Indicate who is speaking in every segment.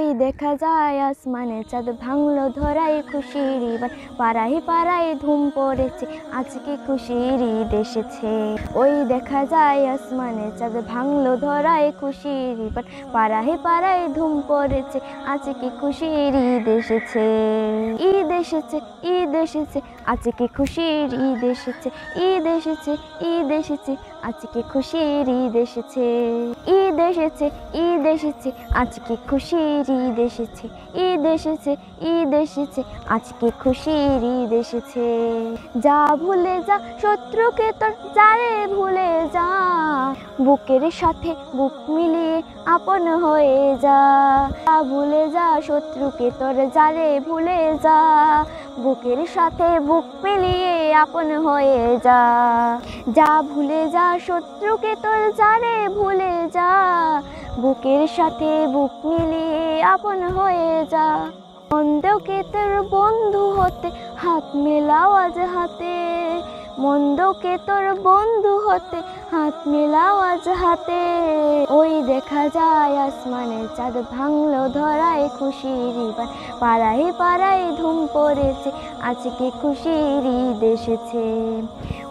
Speaker 1: ওই দেখা যায় আসমানে চাঁদ ভাঙলো ধরায় খুশির ঈদ পাড়ায় পাড়ায় ধুম পড়েছে আজকে খুশির ঈদ এসেছে। ওই দেখা যায় আসমানে চাঁদ ভাঙলো ধরায় খুশির ঈদ পাড়ায় পাড়ায় ধুম পড়েছে আজকে খুশির ঈদ এসেছে। ঈদ এসেছে ঈদ এসেছে আজকে খুশির ঈদ এসেছে। ঈদ এসেছে ঈদ এসেছে আজকে খুশির ঈদ এসেছে। ঈদ এসেছে ঈদ এসেছে আজকে খুশির ঈদ এসেছে। ঈদ এসেছে ঈদ এসেছে আজকে খুশির ঈদ এসেছে। যা ভুলে যা শত্রুকে তোর যারে ভুলে যা, বুকের সাথে বুক মিলিয়ে আপন হয়ে যা। ভুলে যা শত্রুকে তোর যারে ভুলে যা, বুকের সাথে বুক মিলিয়ে আপন হয়ে যা। যা ভুলে যা শত্রুকে তোর যারে ভুলে যা, বুকের সাথে বুক মিলিয়ে আপন হয়ে যা। মন্দকে তোর বন্ধু হতে হাত মেলাও আজ হাতে, মন্দকে তোর বন্ধু হতে হাত মেলাও আজ হাতে। ওই দেখা যায় আসমানে চাঁদ ভাঙলো ধরায় খুশির ঈদ পাড়ায় পাড়ায় ধুম পড়েছে আজকে খুশির ঈদ এসেছে।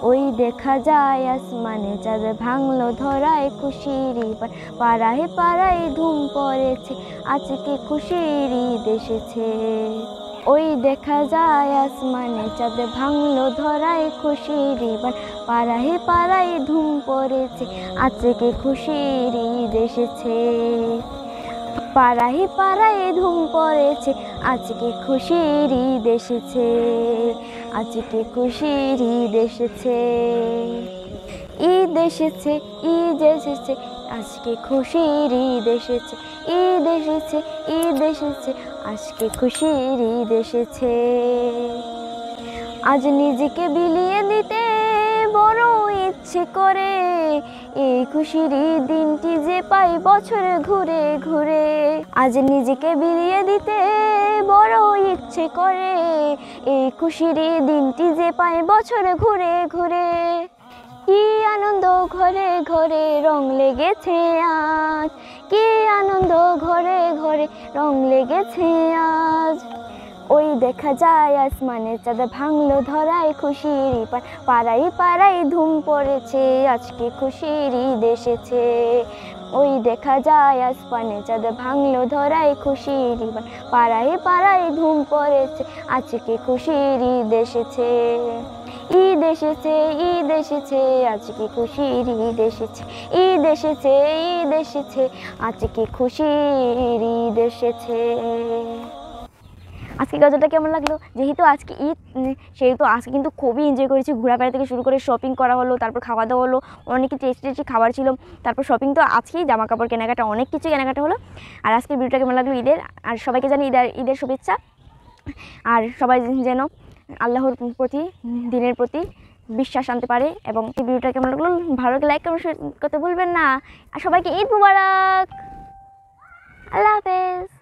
Speaker 1: ওই দেখা যায় আসমানে চাঁদ ভাঙলো ধরায় খুশির ঈদ পাড়ায় পাড়ায় ধুম পড়েছে আজকে খুশির ঈদ এসেছে। ওই দেখা যায় আসমানে চাঁদ ভাঙলো ধরায় খুশির ঈদ পাড়ায় পাড়ায় ধুম পড়েছে আজকে খুশির ঈদ এসেছে। পাড়ায় পাড়ায় ধুম পড়েছে আজকে খুশির ঈদ এসেছে। আজকে খুশির ঈদ এসেছে। ঈদ এসেছে ঈদ এসেছে আজকে খুশির ঈদ এসেছে। ঈদ এসেছে ঈদ এসেছে আজকে খুশির ঈদ এসেছে। আজ নিজেকে বিলিয়ে দিতে বড় ইচ্ছে করে, এই খুশির দিনটি যে পাই বছর ঘুরে ঘুরে। আজ নিজেকে বিলিয়ে দিতে বড় ইচ্ছে করে, এই খুশির দিনটি যে পাই বছর ঘুরে ঘুরে। কি আনন্দ ঘরে ঘরে রং লেগেছে আজ, কি আনন্দ ঘরে ঘরে রং লেগেছে আজ। ওই দেখা যায় আসমানে চাঁদ ভাঙলো ধরায় খুশির ঈদ পাড়ায় পাড়ায় ধুম পড়েছে আজকে খুশির ঈদ এসেছে। ওই দেখা যায় আসমানে চাঁদ ভাঙলো ধরায় খুশির ঈদ পাড়ায় পাড়ায় ধুম পড়েছে আজকে খুশির ঈদ এসেছে। ঈদ এসেছে ঈদ এসেছে আজকে খুশির ঈদ এসেছে। ঈদ এসেছে ঈদ এসেছে আজকে খুশির ঈদ এসেছে। আজকে গজলটা কেমন লাগলো? যেহেতু আজকে ঈদ সেহেতু আজকে কিন্তু খুবই এনজয় করেছি। ঘোরাফেরা থেকে শুরু করে শপিং করা হলো, তারপর খাওয়া দাওয়া হলো, অনেক টেস্টি টেস্টি খাবার ছিল, তারপর শপিং তো আজকেই, জামা কাপড় কেনাকাটা অনেক কিছু কেনাকাটা হলো। আর আজকের ভিডিওটা কেমন লাগলো ঈদের, আর সবাইকে জানি ঈদের শুভেচ্ছা। আর সবাই যেন আল্লাহর প্রতি, দিনের প্রতি বিশ্বাস আনতে পারে। এবং এই ভিডিওটা কেমন লাগলো, ভালো লাগে লাইক কমেন্ট করতে ভুলবেন না। আর সবাইকে ঈদ মুবারক। আল্লাহ হাফেজ।